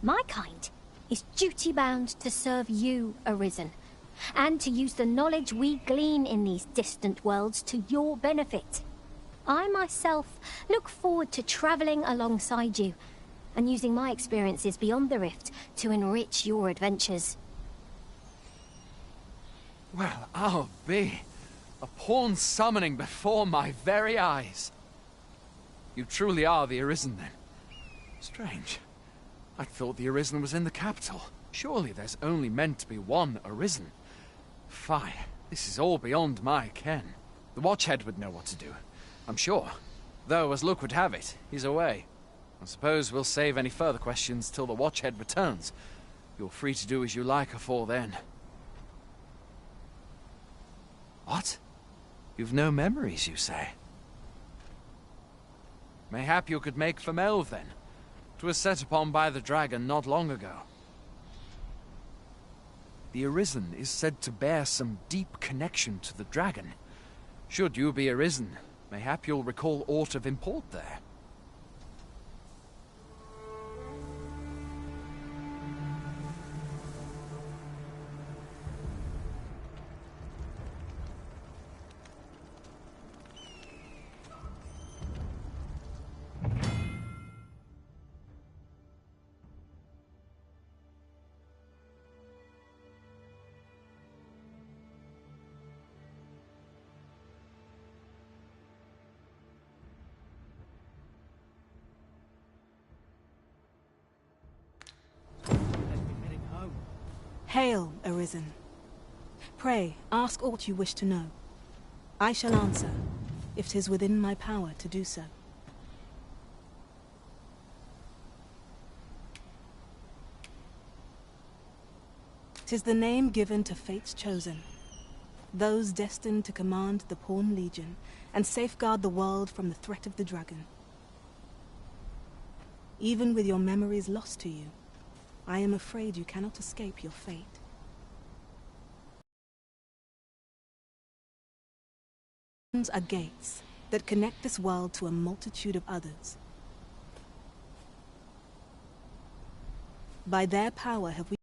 My kind is duty-bound to serve you, Arisen, and to use the knowledge we glean in these distant worlds to your benefit. I myself look forward to traveling alongside you, and using my experiences beyond the rift to enrich your adventures. Well, I'll be. A pawn summoning before my very eyes. You truly are the Arisen, then? Strange. I thought the Arisen was in the capital. Surely there's only meant to be one Arisen. Fie, this is all beyond my ken. The Watchhead would know what to do, I'm sure. Though, as luck would have it, he's away. I suppose we'll save any further questions till the Watchhead returns. You're free to do as you like afore then. What? You've no memories, you say? Mayhap you could make for Melve, then. 'Twas set upon by the dragon not long ago. The Arisen is said to bear some deep connection to the dragon. Should you be Arisen, mayhap you'll recall aught of import there. Hail, Arisen. Pray, ask aught you wish to know. I shall answer, if 'tis within my power to do so. "'Tis the name given to fate's chosen, those destined to command the Pawn Legion and safeguard the world from the threat of the dragon. Even with your memories lost to you, I am afraid you cannot escape your fate. Are gates that connect this world to a multitude of others. By their power have we...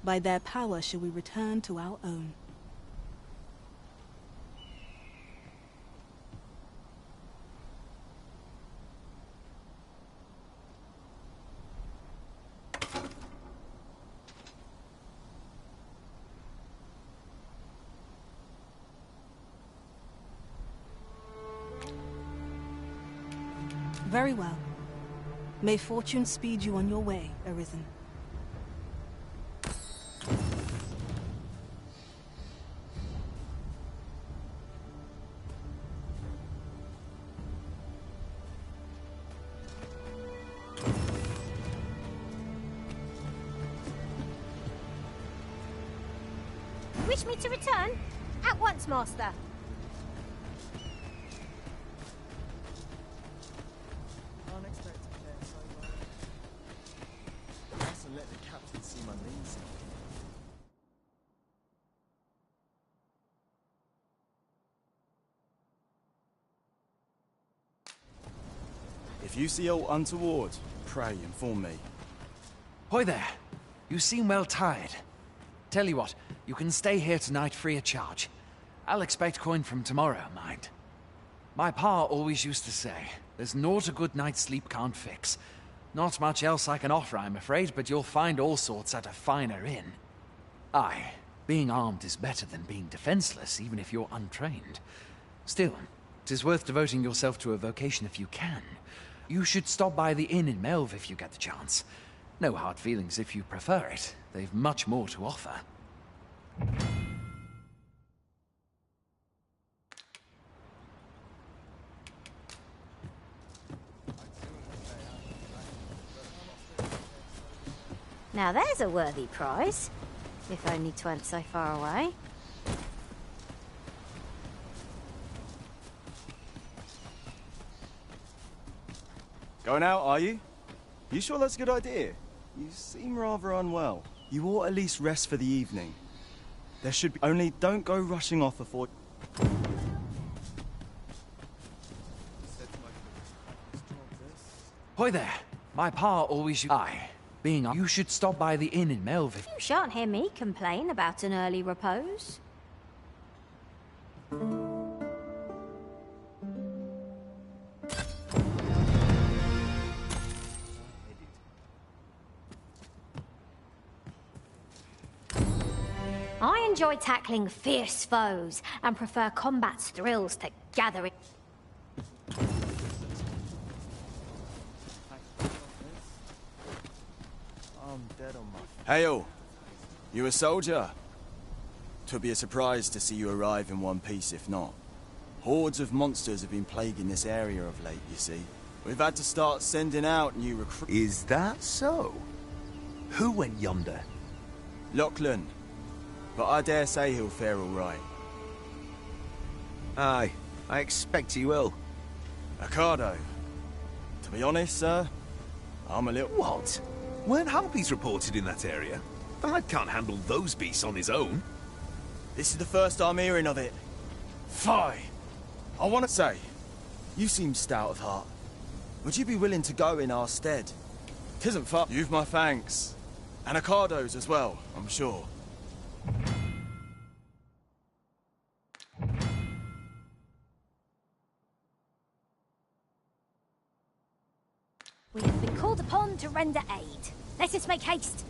By their power shall we return to our own. Very well. May fortune speed you on your way, Arisen. Wish me to return? At once, Master. Let the captain see my knees. If you see aught untoward, pray inform me. Hoy there. You seem well tired. Tell you what, you can stay here tonight free of charge. I'll expect coin from tomorrow, mind. My pa always used to say, there's naught a good night's sleep can't fix. Not much else I can offer, I'm afraid, but you'll find all sorts at a finer inn. Aye, being armed is better than being defenseless, even if you're untrained. Still, 'tis worth devoting yourself to a vocation if you can. You should stop by the inn in Melve if you get the chance. No hard feelings if you prefer it. They've much more to offer. Now there's a worthy prize, if only 'twant so far away. Going out, are you? You sure that's a good idea? You seem rather unwell. You ought at least rest for the evening. There should be... Only don't go rushing off before... Hoy there. My pa always being you should stop by the inn in Melville. You shan't hear me complain about an early repose. I enjoy tackling fierce foes and prefer combat's thrills to gathering. I'm dead on my... Hail! You a soldier? Twould be a surprise to see you arrive in one piece if not. Hordes of monsters have been plaguing this area of late, you see. We've had to start sending out new recruits. Is that so? Who went yonder? Lachlan. But I dare say he'll fare all right. Aye, I expect he will. Ricardo. To be honest, sir, I'm a little... What? Weren't harpies reported in that area? Thad can't handle those beasts on his own. This is the first I'm hearing of it. Fie! I want to say, you seem stout of heart. Would you be willing to go in our stead? 'Tisn't far. You've my thanks. And Ricardo's as well, I'm sure. We have been called upon to render aid. Let us make haste.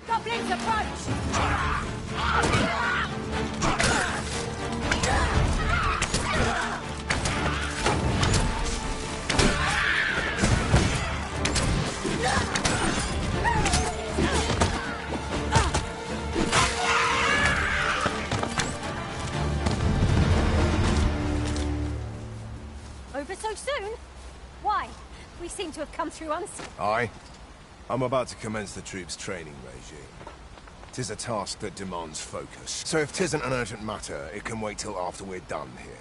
Goblins approach! Over so soon? Why? We seem to have come through unseen. Aye. I'm about to commence the troops' training regime. 'Tis a task that demands focus. So if 'tisn't an urgent matter, it can wait till after we're done here.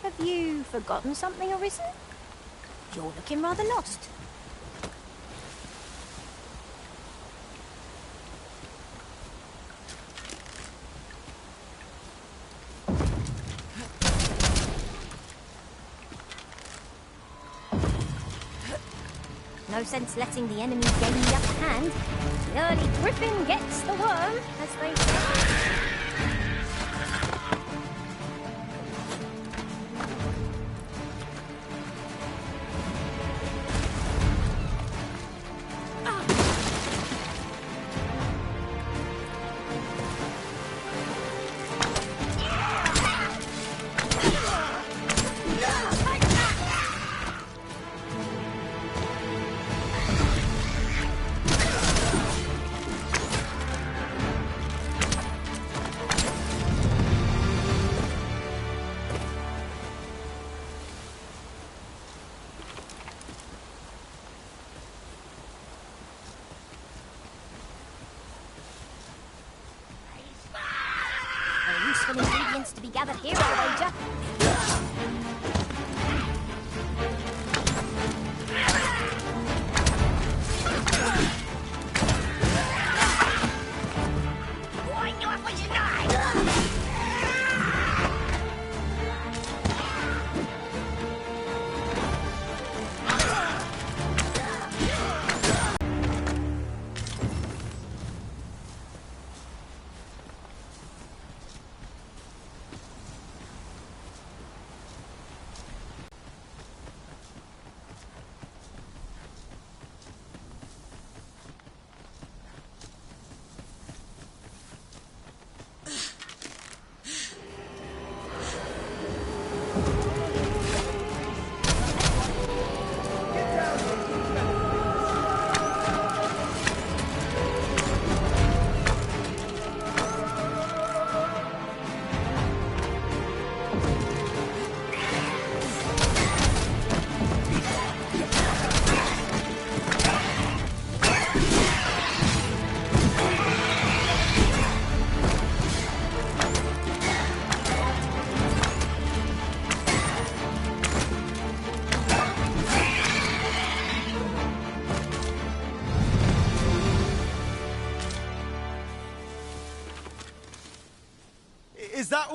Have you forgotten something, Arisen? You're looking rather lost. No sense letting the enemy gain the upper hand. The early griffin gets the worm, as they say. Useful ingredients to be gathered here, I'll wager.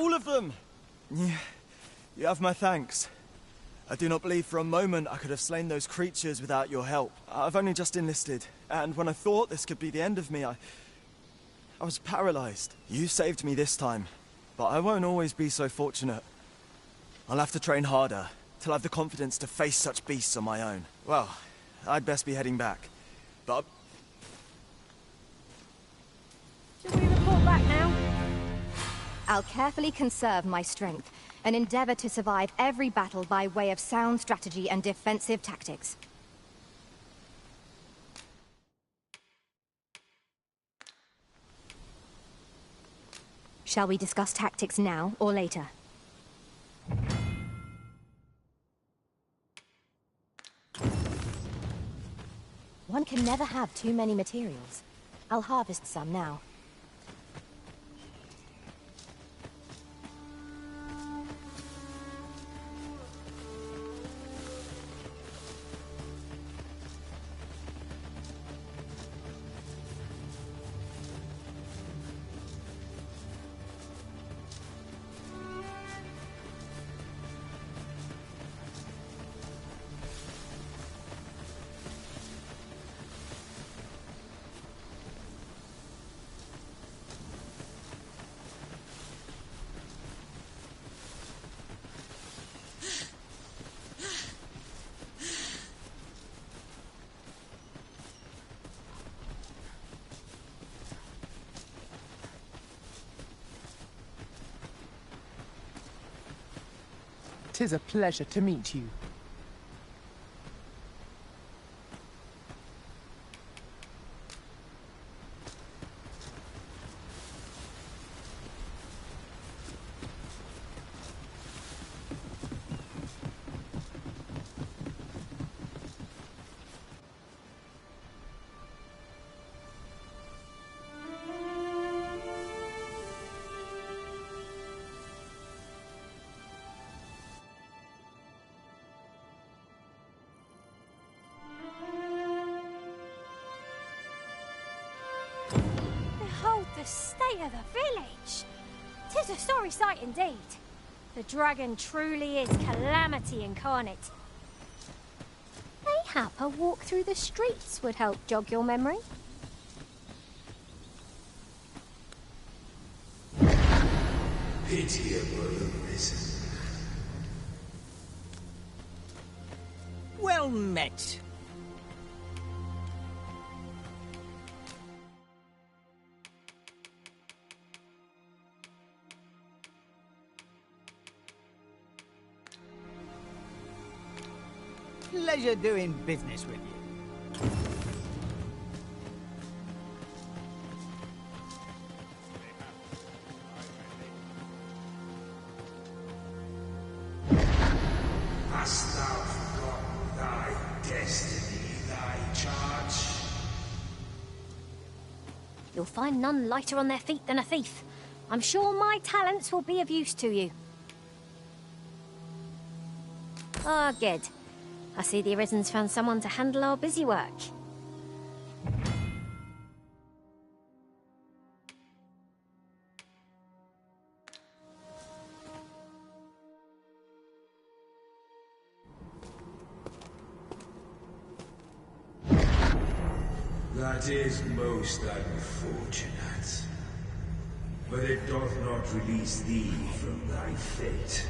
all of them! You have my thanks. I do not believe for a moment I could have slain those creatures without your help. I've only just enlisted, and when I thought this could be the end of me, I was paralyzed. You saved me this time, but I won't always be so fortunate. I'll have to train harder, till I have the confidence to face such beasts on my own. Well, I'd best be heading back, but... Shall we report back now? I'll carefully conserve my strength and endeavor to survive every battle by way of sound strategy and defensive tactics. Shall we discuss tactics now or later? One can never have too many materials. I'll harvest some now. "'Tis a pleasure to meet you." Behold the state of the village! 'Tis a sorry sight indeed. The dragon truly is calamity incarnate. Mayhap a walk through the streets would help jog your memory. Pitiable arisen. Well met. Pleasure doing business with you. Hast thou forgotten thy destiny, thy charge? You'll find none lighter on their feet than a thief. I'm sure my talents will be of use to you. Ah, good. I see the Arisen's found someone to handle our busy work. That is most unfortunate. But it doth not release thee from thy fate.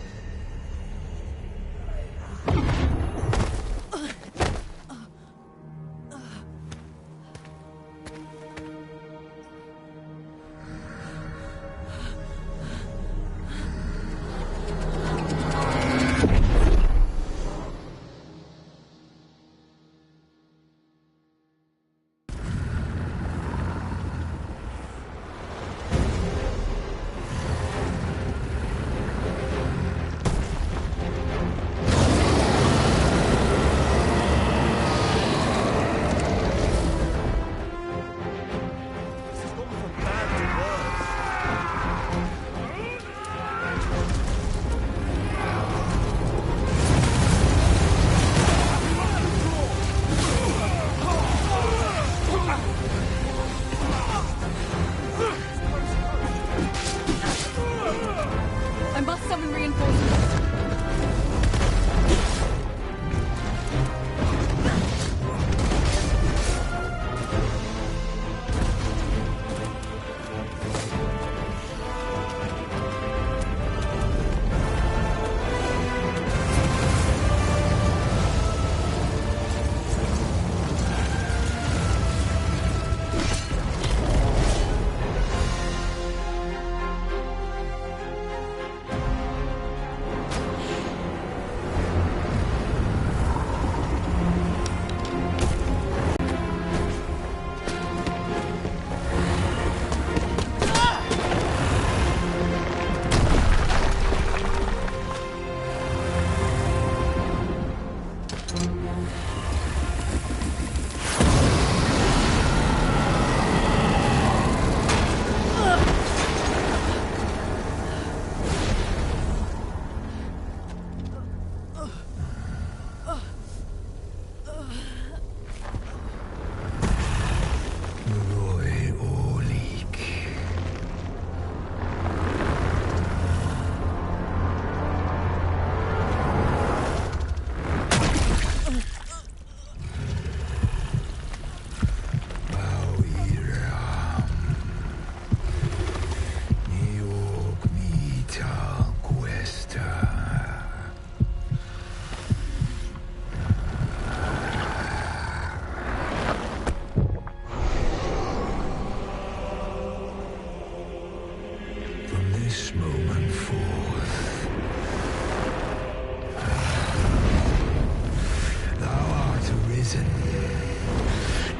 arisen.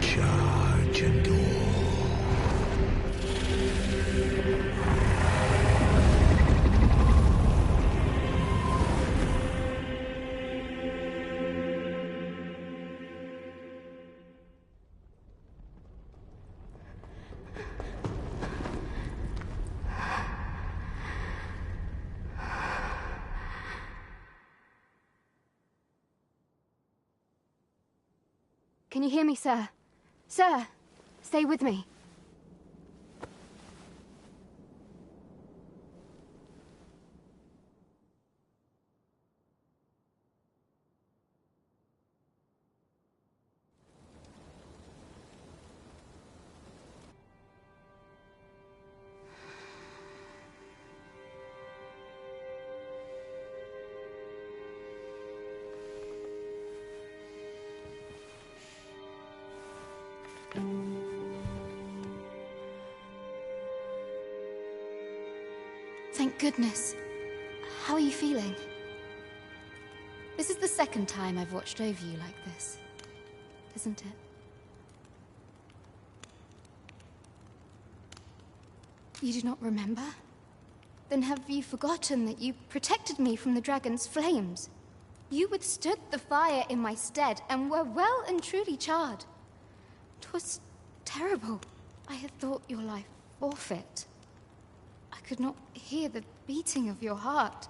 Charge and all. Can you hear me, sir? Sir, stay with me. Thank goodness. How are you feeling? This is the second time I've watched over you like this, isn't it? You do not remember? Then have you forgotten that you protected me from the dragon's flames? You withstood the fire in my stead and were well and truly charred. 'Twas terrible. I had thought your life forfeit. I could not hear the beating of your heart.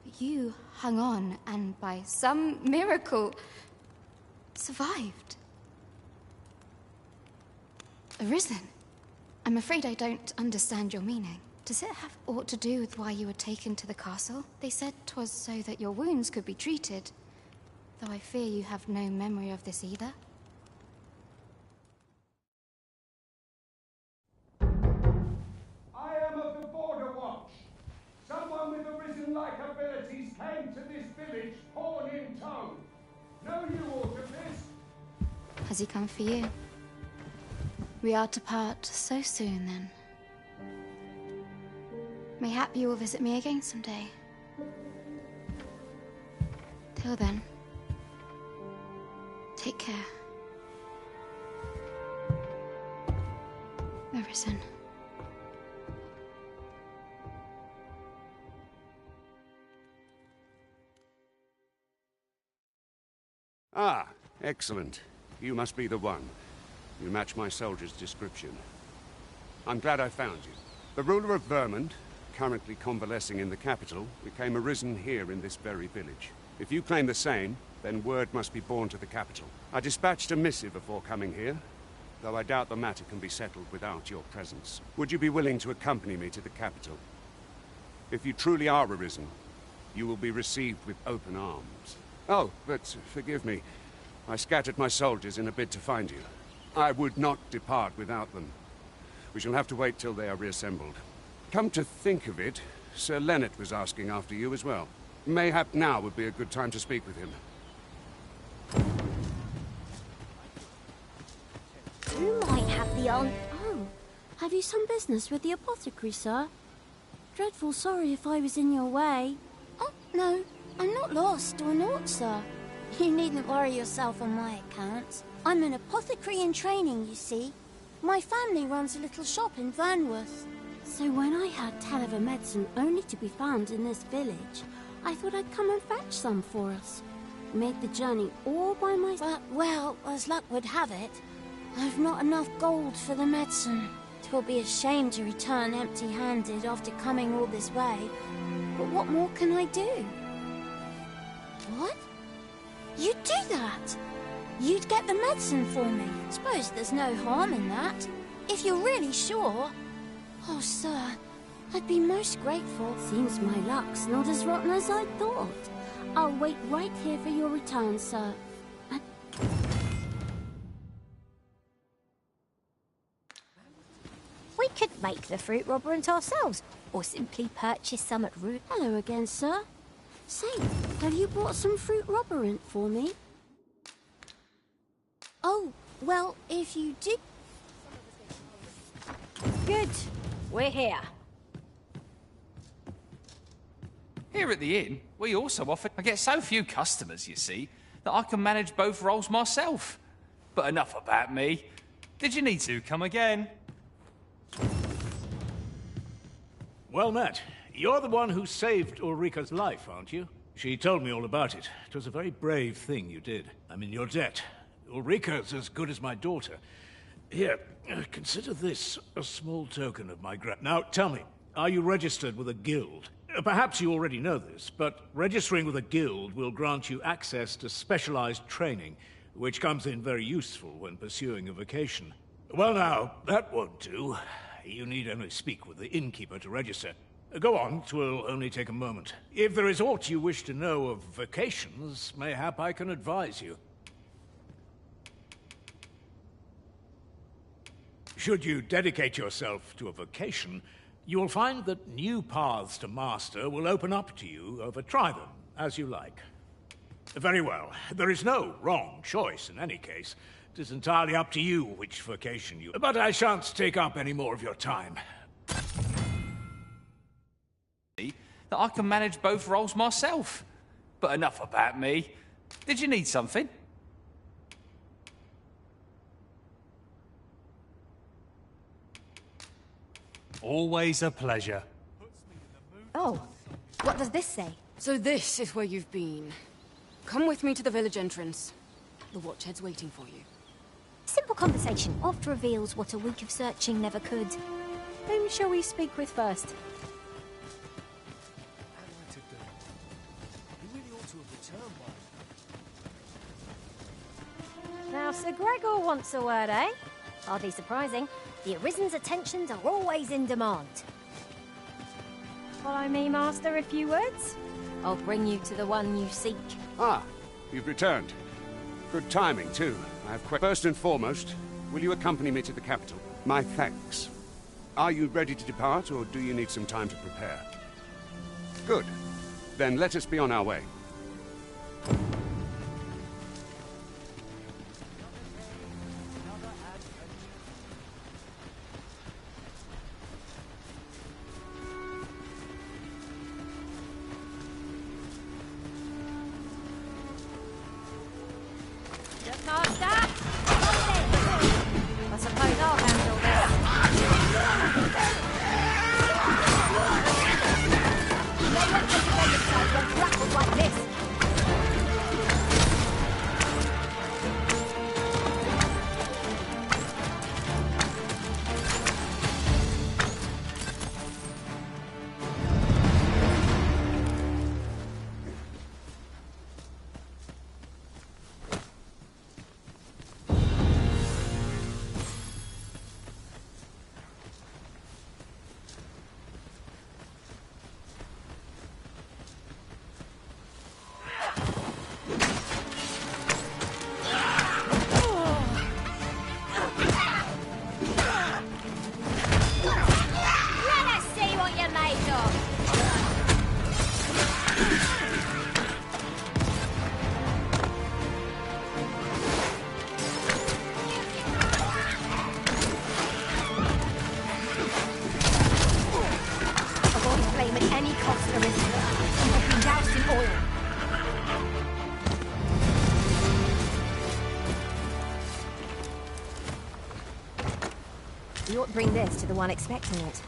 But you hung on and by some miracle survived. Arisen? I'm afraid I don't understand your meaning. Does it have aught to do with why you were taken to the castle? They said 'twas so that your wounds could be treated, though I fear you have no memory of this either. I am of the Border Watch. Someone with Arisen-like abilities came to this village, horn in tow. Know you aught of this? Has he come for you? We are to part so soon, then. Mayhap you will visit me again someday. Till then, take care. Arisen. Ah, excellent. You must be the one. You match my soldier's description. I'm glad I found you. The ruler of Vermont, currently convalescing in the capital, became arisen here in this very village. If you claim the same, then word must be borne to the capital. I dispatched a missive before coming here, though I doubt the matter can be settled without your presence. Would you be willing to accompany me to the capital? If you truly are arisen, you will be received with open arms. Oh, but forgive me. I scattered my soldiers in a bid to find you. I would not depart without them. We shall have to wait till they are reassembled. Come to think of it, Sir Leonard was asking after you as well. Mayhap now would be a good time to speak with him. You might have the Oh, have you some business with the apothecary, sir? Dreadful sorry if I was in your way. Oh, no, I'm not lost or naught, sir. You needn't worry yourself on my account. I'm an apothecary in training, you see. My family runs a little shop in Vernworth. So when I heard tell of a medicine only to be found in this village, I thought I'd come and fetch some for us. Made the journey all by myself. But, well, as luck would have it, I've not enough gold for the medicine. 'Twill be a shame to return empty-handed after coming all this way. But what more can I do? What? You'd do that? You'd get the medicine for me? Suppose there's no harm in that. If you're really sure. Oh, sir, I'd be most grateful. Seems my luck's not as rotten as I thought. I'll wait right here for your return, sir. We could make the fruit robberant ourselves, or simply purchase some at root. Hello again, sir. Say, have you brought some fruit robberant for me? Oh, well, if you do... Good. We're here. Here at the inn, we also offer... I get so few customers, you see. that I can manage both roles myself. But enough about me. Did you need to come again? Well met. You're the one who saved Ulrika's life, aren't you? She told me all about it. It was a very brave thing you did. I'm in your debt. Ulrika's as good as my daughter. Here, consider this a small token of my gratitude. Now, tell me, are you registered with a guild? Perhaps you already know this, but registering with a guild will grant you access to specialized training, which comes in very useful when pursuing a vocation. Well now, that won't do. You need only speak with the innkeeper to register. Go on, 'twill only take a moment. If there is aught you wish to know of vocations, mayhap I can advise you. Should you dedicate yourself to a vocation, you will find that new paths to master will open up to you. Try them, as you like. Very well. There is no wrong choice in any case. It is entirely up to you which vocation you... But I shan't take up any more of your time. That I can manage both roles myself. But enough about me. Did you need something? Always a pleasure. Oh, what does this say? So this is where you've been. Come with me to the village entrance. The Watchhead's waiting for you. Simple conversation oft reveals what a week of searching never could. Whom shall we speak with first? Now, Sir Gregor wants a word, eh? Hardly surprising. The Arisen's attentions are always in demand. Follow me, Master, a few words? I'll bring you to the one you seek. Ah, you've returned. Good timing, too. I have First and foremost, will you accompany me to the capital? My thanks. Are you ready to depart, or do you need some time to prepare? Good. Then let us be on our way. You ought to bring this to the one expecting it.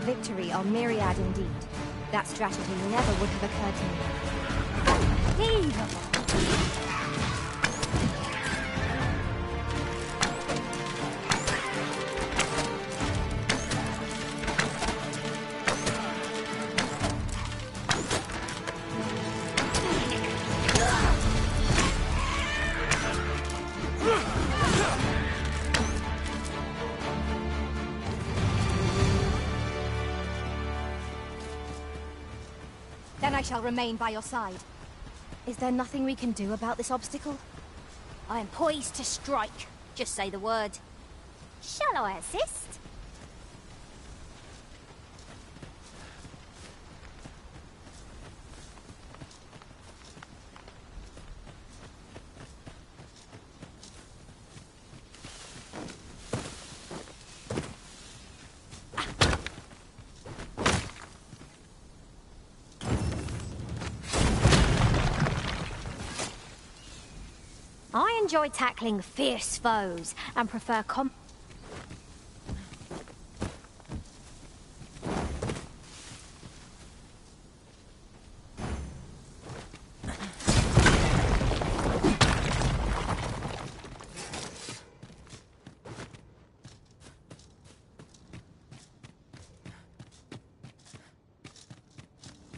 Victory are myriad indeed. That strategy never would have occurred to me. Unbelievable! I shall remain by your side. Is there nothing we can do about this obstacle? I am poised to strike. Just say the word. Shall I assist? I enjoy tackling fierce foes and prefer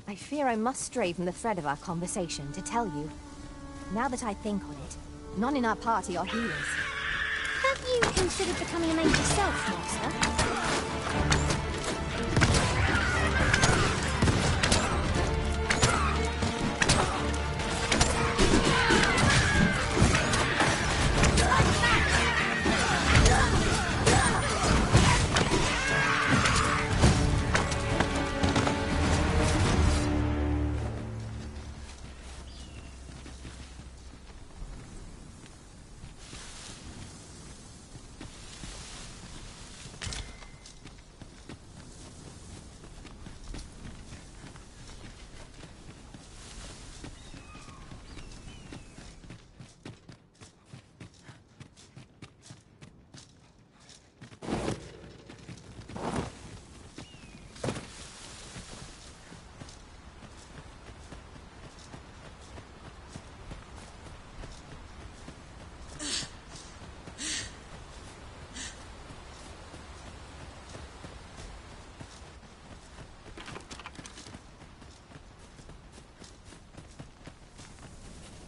I fear I must stray from the thread of our conversation to tell you. Now that I think on it, none in our party are healers. Have you considered becoming a mage yourself, Master?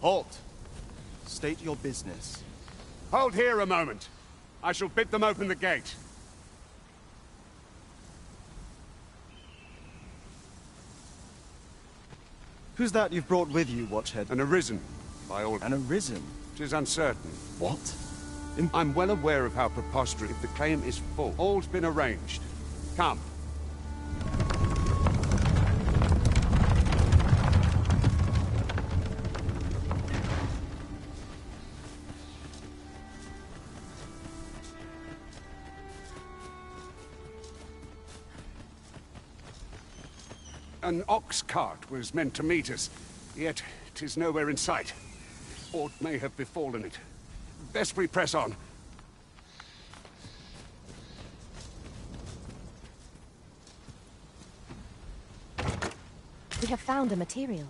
Halt! State your business. Hold here a moment. I shall bid them open the gate. Who's that you've brought with you, Watchhead? An Arisen, by all... An Arisen? 'Tis uncertain. What? I'm well aware of how preposterous if the claim is full. All's been arranged. Come. An ox cart was meant to meet us, yet 'tis nowhere in sight. Aught may have befallen it. Best we press on. We have found a material.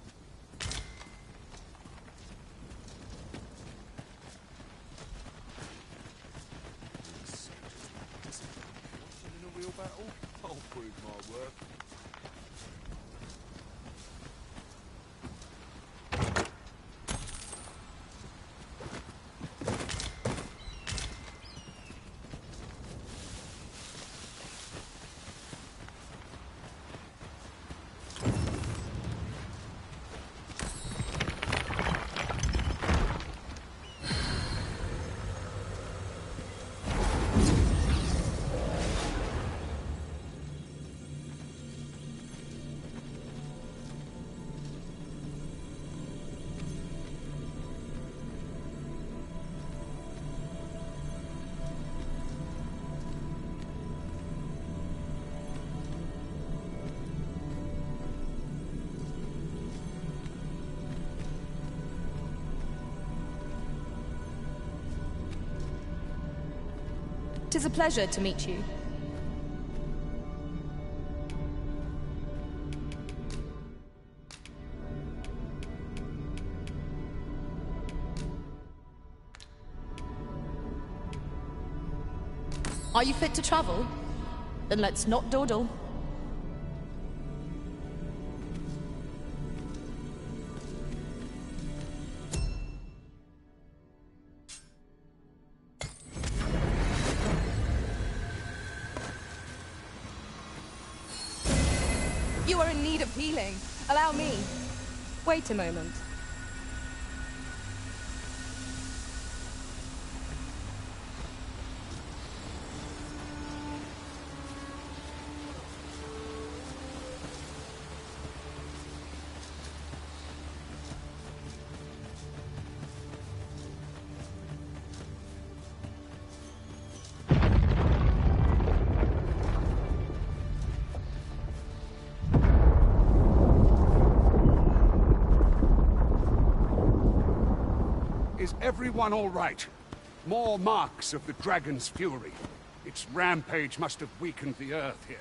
Tis a pleasure to meet you. Are you fit to travel? Then let's not dawdle. You are in need of healing. Allow me. Wait a moment. Is everyone all right? More marks of the dragon's fury. Its rampage must have weakened the earth here.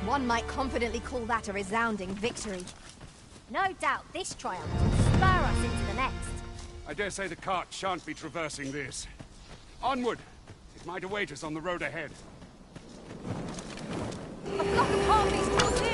One might confidently call that a resounding victory. No doubt this triumph will spur us into the next. I dare say the cart shan't be traversing this. Onward! It might await us on the road ahead. A flock of harpies draws near!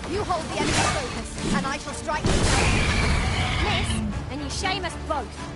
You hold the enemy focus, and I shall strike you. Miss, and you shame us both.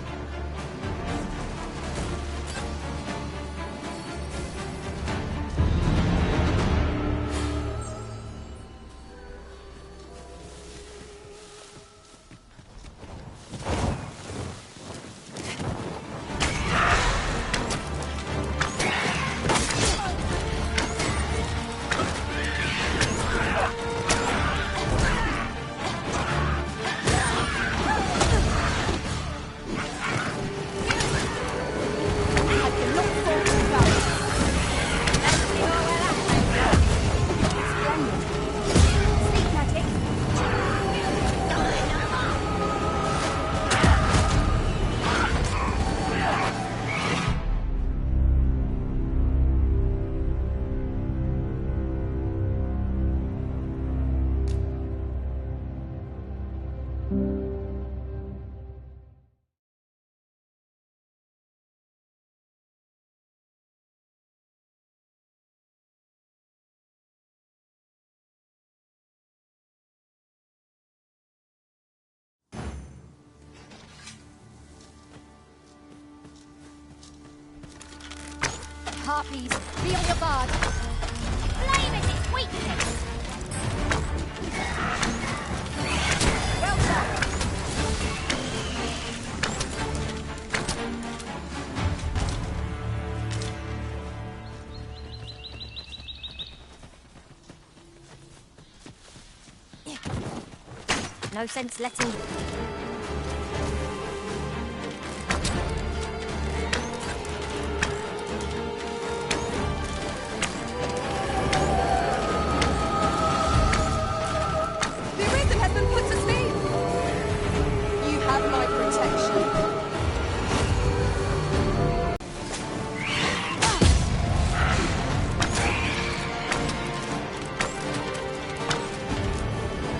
Harpies, be on your guard. Flame is its weakness. Well done. No sense letting...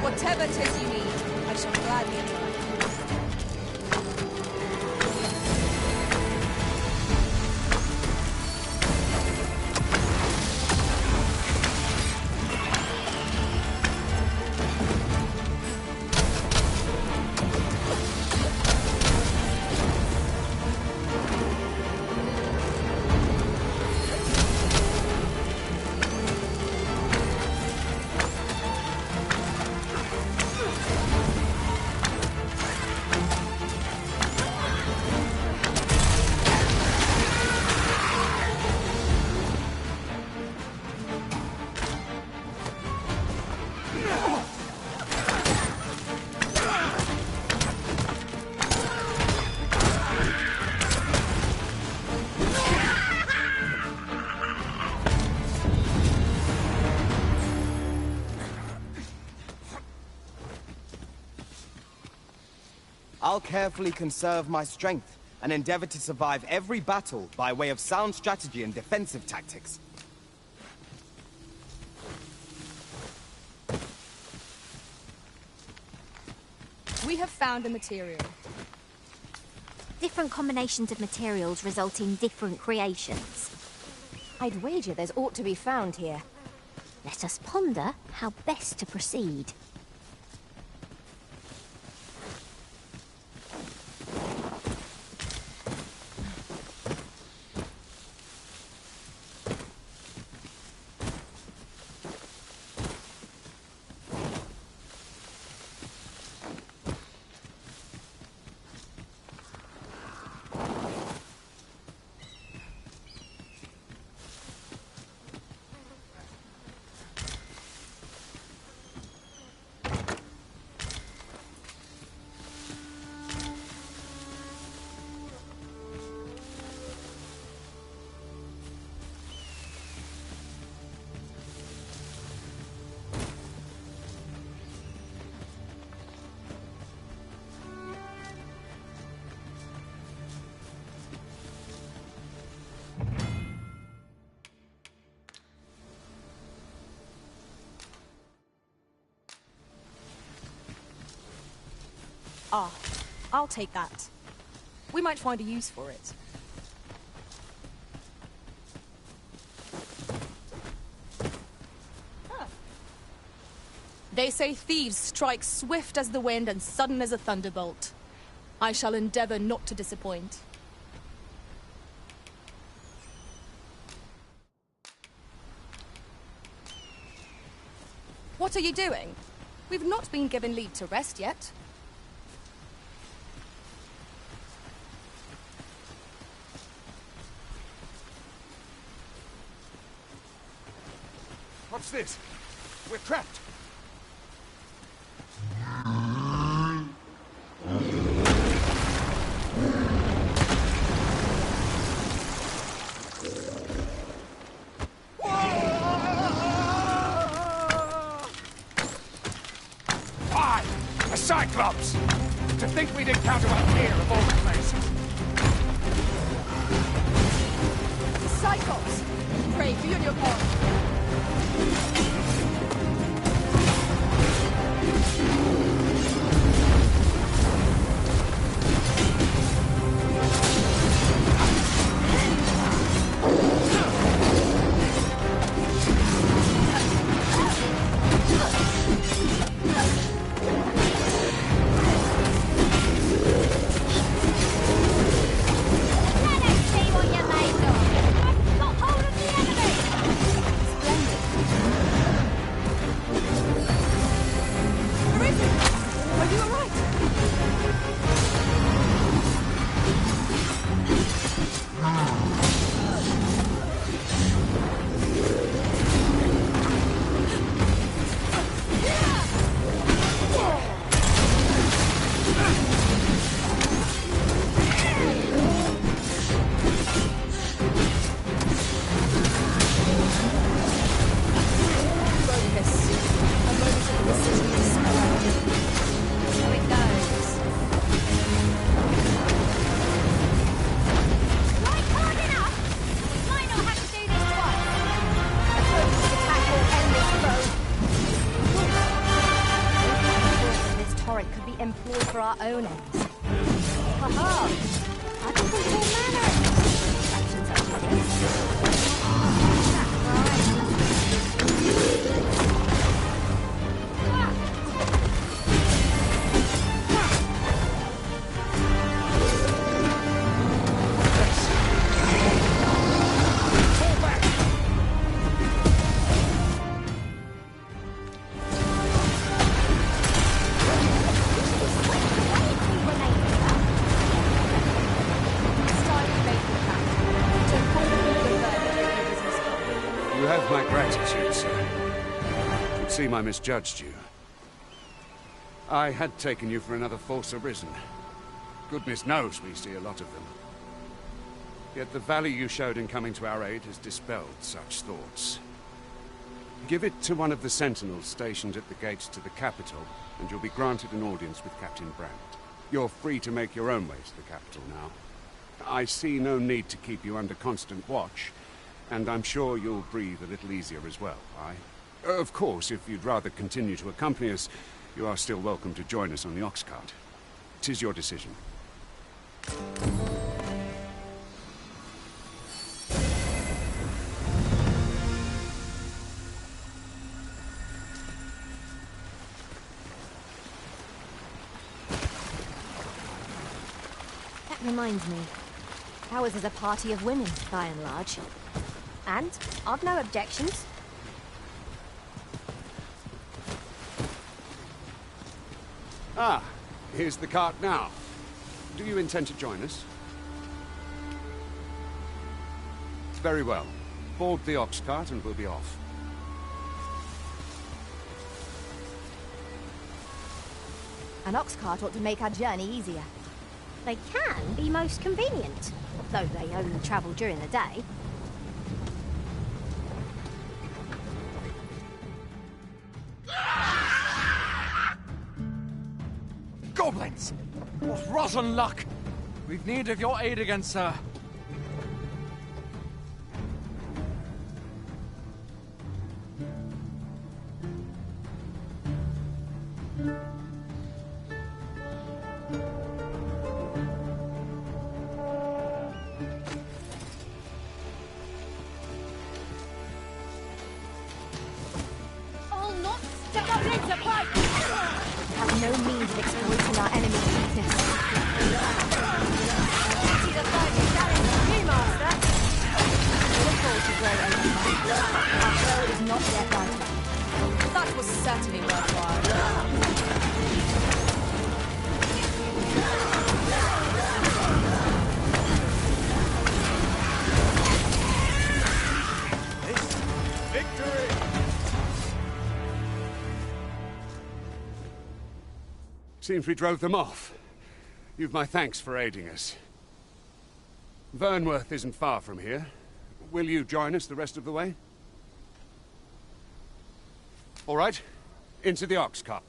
Whatever it is you need, I shall gladly oblige. I'll carefully conserve my strength and endeavor to survive every battle by way of sound strategy and defensive tactics. We have found a material. Different combinations of materials result in different creations. I'd wager there's aught to be found here. Let us ponder how best to proceed. Ah, I'll take that. We might find a use for it. Huh. They say thieves strike swift as the wind and sudden as a thunderbolt. I shall endeavor not to disappoint. What are you doing? We've not been given leave to rest yet. What's this? We're trapped. Why? A Cyclops! To think we'd encounter one here of all the places. Cyclops! Pray, you and your part. Employed for our own ends. Haha! I can control manner. Actions such as this. You have my gratitude, sir. It seemed I misjudged you. I had taken you for another Force Arisen. Goodness knows we see a lot of them. Yet the value you showed in coming to our aid has dispelled such thoughts. Give it to one of the sentinels stationed at the gates to the capital, and you'll be granted an audience with Captain Brandt. You're free to make your own way to the capital now. I see no need to keep you under constant watch, and I'm sure you'll breathe a little easier as well, aye? Of course, if you'd rather continue to accompany us, you are still welcome to join us on the ox cart. 'Tis your decision. That reminds me. Ours is a party of women, by and large. And I've no objections. Ah, here's the cart now. Do you intend to join us? Very well. Board the ox cart and we'll be off. An ox cart ought to make our journey easier. They can be most convenient, though they only travel during the day. Goblins! What rotten luck! We've need of your aid again, sir. I'll not step up into fight! Have no means of exploiting our enemy's weakness. See the fight is challenging you, Master. Look forward to great aim. Our foe is not yet done. That was certainly worthwhile. Victory! Seems we drove them off. You've my thanks for aiding us. Vernworth isn't far from here. Will you join us the rest of the way? All right. Into the ox cart.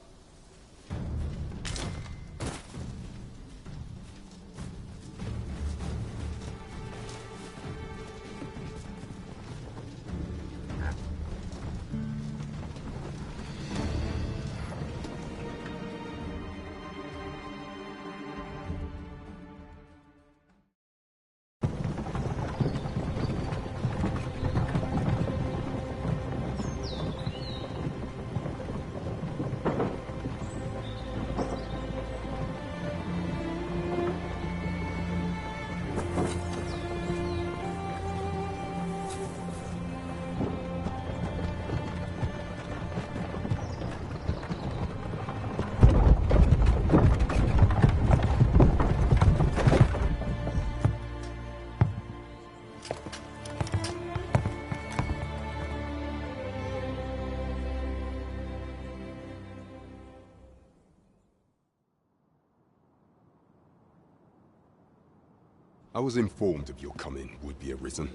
I was informed of your coming, would-be Arisen.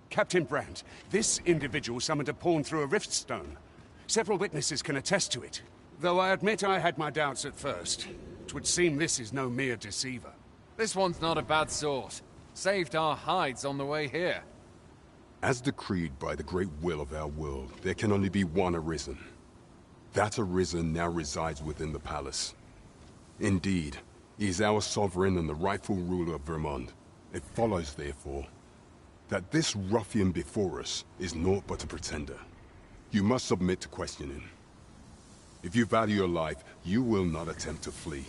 Captain Brandt, this individual summoned a pawn through a rift stone. Several witnesses can attest to it. Though I admit I had my doubts at first. It would seem this is no mere deceiver. This one's not a bad sort. Saved our hides on the way here. As decreed by the great will of our world, there can only be one Arisen. That Arisen now resides within the palace. Indeed, he is our sovereign and the rightful ruler of Vermont. It follows, therefore, that this ruffian before us is naught but a pretender. You must submit to questioning. If you value your life, you will not attempt to flee.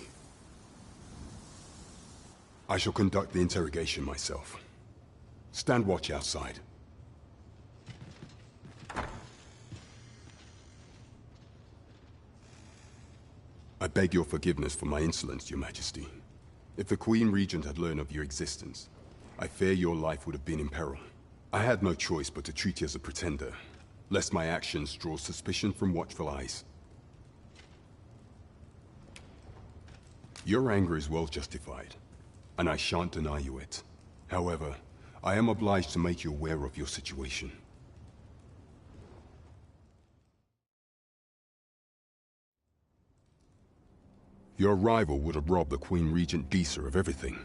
I shall conduct the interrogation myself. Stand watch outside. I beg your forgiveness for my insolence, Your Majesty. If the Queen Regent had learned of your existence, I fear your life would have been in peril. I had no choice but to treat you as a pretender, lest my actions draw suspicion from watchful eyes. Your anger is well justified, and I shan't deny you it. However, I am obliged to make you aware of your situation. Your rival would have robbed the Queen Regent Disa of everything.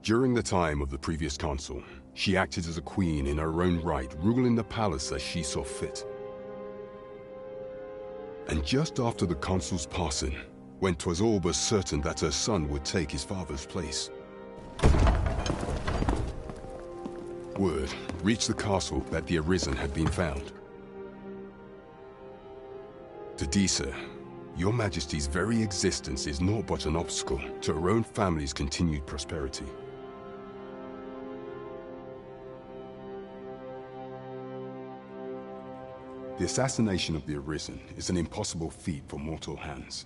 During the time of the previous consul, she acted as a queen in her own right, ruling the palace as she saw fit. And just after the consul's passing, when 'twas all but certain that her son would take his father's place, word reached the castle that the Arisen had been found. To Disa, your Majesty's very existence is naught but an obstacle to her own family's continued prosperity. The assassination of the Arisen is an impossible feat for mortal hands.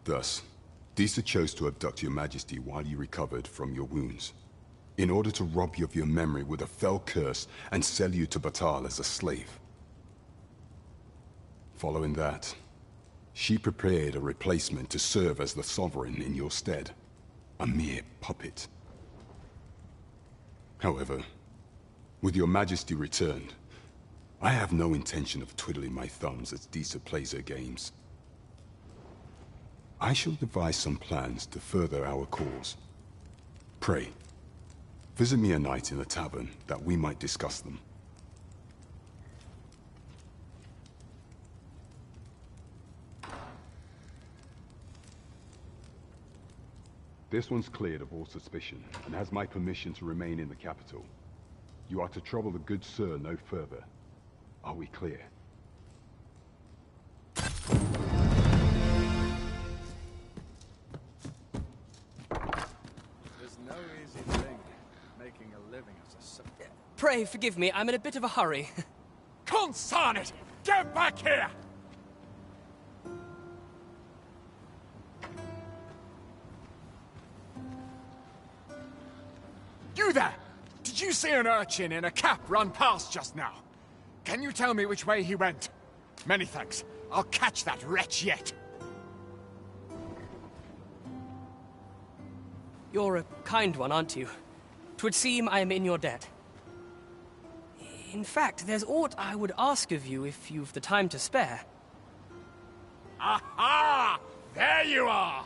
Thus, Disa chose to abduct your Majesty while you recovered from your wounds, in order to rob you of your memory with a fell curse and sell you to Batal as a slave. Following that, she prepared a replacement to serve as the Sovereign in your stead, a mere puppet. However, with your Majesty returned, I have no intention of twiddling my thumbs as Disa plays her games. I shall devise some plans to further our cause. Pray, visit me a night in the tavern that we might discuss them. This one's cleared of all suspicion and has my permission to remain in the capital. You are to trouble the good sir no further. Are we clear? There's no easy thing, making a living as a... Pray forgive me, I'm in a bit of a hurry. Consarn it! Get back here! You there! Did you see an urchin in a cap run past just now? Can you tell me which way he went? Many thanks. I'll catch that wretch yet. You're a kind one, aren't you? 'Twould seem I am in your debt. In fact, there's aught I would ask of you if you've the time to spare. Aha! There you are!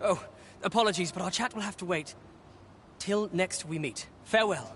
Oh, apologies, but our chat will have to wait. Till next we meet. Farewell.